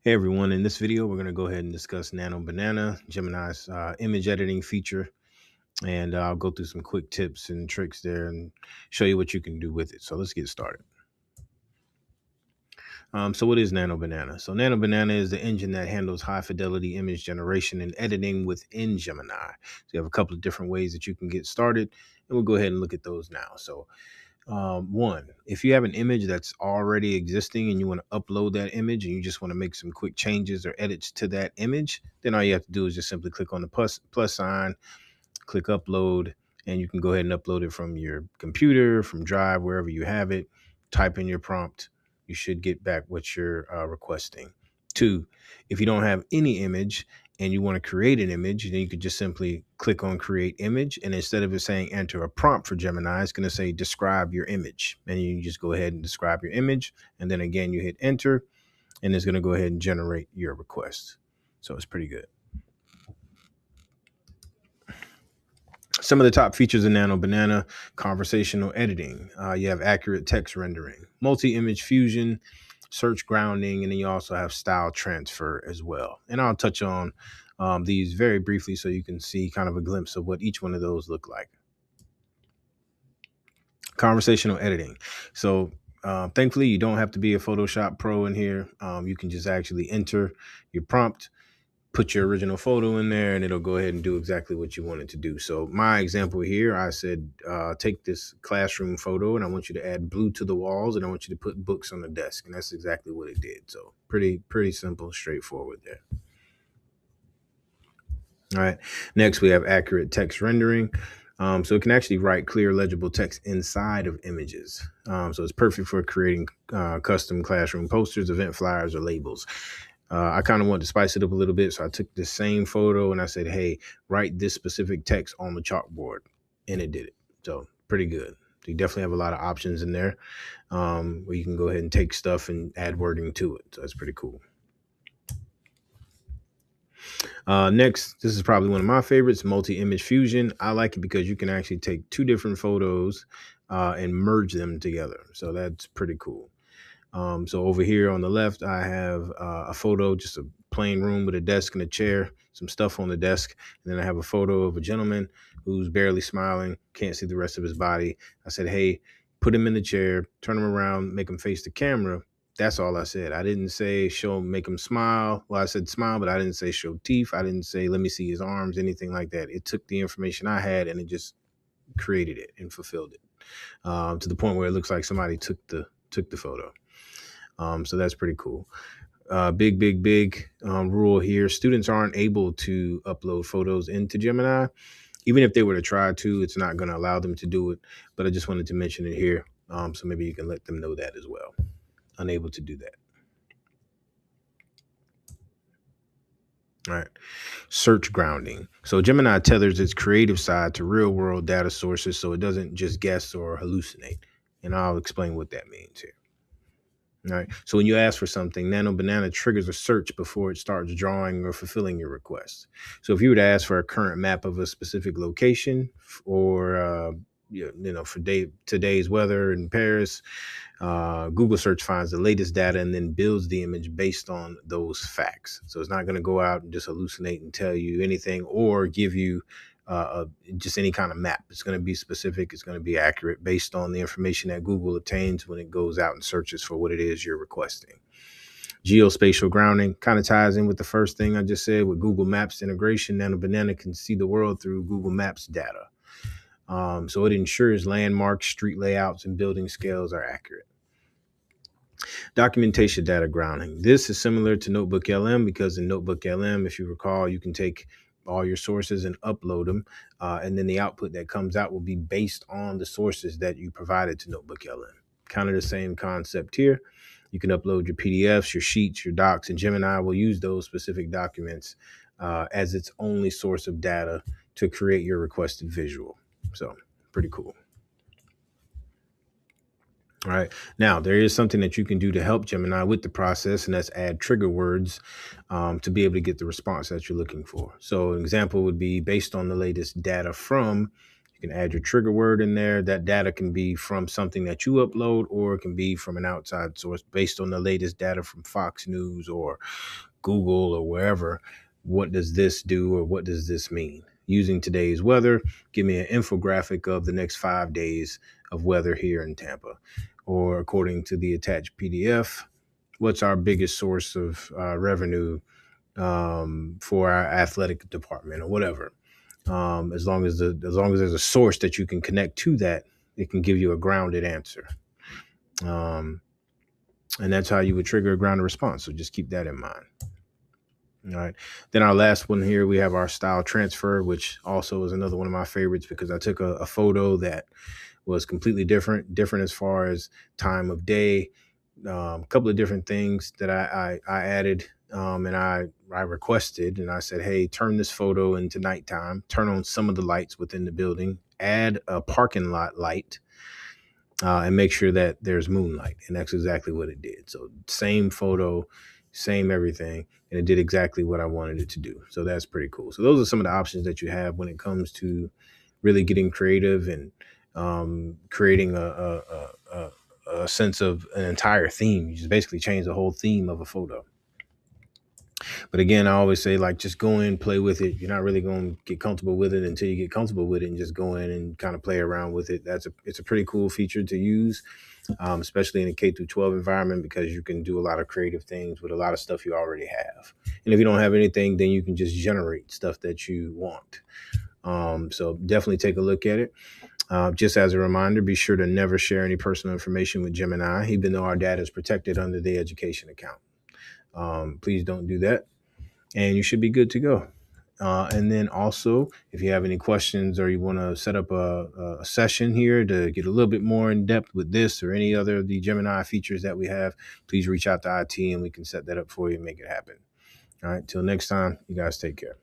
Hey everyone, in this video, we're going to go ahead and discuss Nano Banana, Gemini's image editing feature, and I'll go through some quick tips and tricks there and show you what you can do with it. So let's get started. So what is Nano Banana? So Nano Banana is the engine that handles high fidelity image generation and editing within Gemini. So you have a couple of different ways that you can get started, and we'll go ahead and look at those now. So one, if you have an image that's already existing and you want to upload that image and you just want to make some quick changes or edits to that image, then all you have to do is just simply click on the plus sign, click upload, and you can go ahead and upload it from your computer, from Drive, wherever you have it. Type in your prompt. You should get back what you're requesting. Two, if you don't have any image and you want to create an image, then you could just simply click on create image. And instead of it saying enter a prompt for Gemini, it's going to say describe your image. And you just go ahead and describe your image. And then again, you hit enter and it's going to go ahead and generate your request. So it's pretty good. Some of the top features of Nano Banana: conversational editing. You have accurate text rendering, multi-image fusion, search grounding, and then you also have style transfer as well. And I'll touch on these very briefly so you can see kind of a glimpse of what each one of those look like. Conversational editing. So thankfully, you don't have to be a Photoshop pro in here. You can just actually enter your prompt, put your original photo in there, and it'll go ahead and do exactly what you want it to do. So my example here, I said, take this classroom photo and I want you to add blue to the walls and I want you to put books on the desk. And that's exactly what it did. So pretty simple, straightforward there. All right. Next, we have accurate text rendering. So it can actually write clear, legible text inside of images. So it's perfect for creating custom classroom posters, event flyers, or labels. I kind of wanted to spice it up a little bit. So I took the same photo and I said, hey, write this specific text on the chalkboard. And it did it. So pretty good. So you definitely have a lot of options in there where you can go ahead and take stuff and add wording to it. So that's pretty cool. Next, this is probably one of my favorites, multi-image fusion. I like it because you can actually take two different photos and merge them together. So that's pretty cool. So over here on the left, I have a photo, just a plain room with a desk and a chair, some stuff on the desk. And then I have a photo of a gentleman who's barely smiling, can't see the rest of his body. I said, hey, put him in the chair, turn him around, make him face the camera. That's all I said. I didn't say make him smile. Well, I said smile, but I didn't say show teeth. I didn't say let me see his arms, anything like that. It took the information I had and it just created it and fulfilled it to the point where it looks like somebody took the photo. So that's pretty cool. Big rule here. Students aren't able to upload photos into Gemini. Even if they were to try to, it's not going to allow them to do it. But I just wanted to mention it here. So maybe you can let them know that as well. Unable to do that. All right. Search grounding. So Gemini tethers its creative side to real world data sources so it doesn't just guess or hallucinate. And I'll explain what that means here. All right. So when you ask for something, Nano Banana triggers a search before it starts drawing or fulfilling your request. So if you were to ask for a current map of a specific location or, for today's weather in Paris, Google search finds the latest data and then builds the image based on those facts. So it's not going to go out and just hallucinate and tell you anything or give you just any kind of map. It's going to be specific. It's going to be accurate based on the information that Google obtains when it goes out and searches for what it is you're requesting. Geospatial grounding kind of ties in with the first thing I just said with Google Maps integration. Nano Banana can see the world through Google Maps data. So it ensures landmarks, street layouts, and building scales are accurate. Documentation data grounding. This is similar to Notebook LM because in Notebook LM, if you recall, you can take all your sources and upload them. And then the output that comes out will be based on the sources that you provided to Notebook LM. Kind of the same concept here. You can upload your PDFs, your sheets, your docs, and Gemini will use those specific documents as its only source of data to create your requested visual. So pretty cool. All right. Now, there is something that you can do to help Gemini with the process, and that's add trigger words to be able to get the response that you're looking for. So an example would be based on the latest data from, you You can add your trigger word in there. That data can be from something that you upload, or it can be from an outside source based on the latest data from Fox News or Google or wherever. What does this do, or what does this mean? Using today's weather, give me an infographic of the next 5 days of weather here in Tampa. Or according to the attached PDF, what's our biggest source of revenue for our athletic department or whatever. As long as there's a source that you can connect to that, it can give you a grounded answer. And that's how you would trigger a grounded response. So just keep that in mind. All right. Then our last one here, we have our style transfer, which also is another one of my favorites because I took a photo that was completely different as far as time of day, a couple of different things that I added, and I requested, and I said, hey, turn this photo into nighttime, turn on some of the lights within the building, add a parking lot light, and make sure that there's moonlight. And that's exactly what it did. So same photo, same everything, and it did exactly what I wanted it to do. So that's pretty cool. So those are some of the options that you have when it comes to really getting creative and creating a sense of an entire theme. You just basically change the whole theme of a photo. But again, I always say, like, just go in, play with it. You're not really going to get comfortable with it until you get comfortable with it, and just go in and kind of play around with it. It's a pretty cool feature to use, especially in a K through 12 environment, because you can do a lot of creative things with a lot of stuff you already have. And if you don't have anything, then you can just generate stuff that you want. So definitely take a look at it. Just as a reminder, be sure to never share any personal information with Gemini, even though our data is protected under the education account. Please don't do that, and you should be good to go. And then also, if you have any questions or you want to set up a session here to get a little bit more in depth with this or any other of the Gemini features that we have, please reach out to IT and we can set that up for you and make it happen. All right, till next time, you guys take care.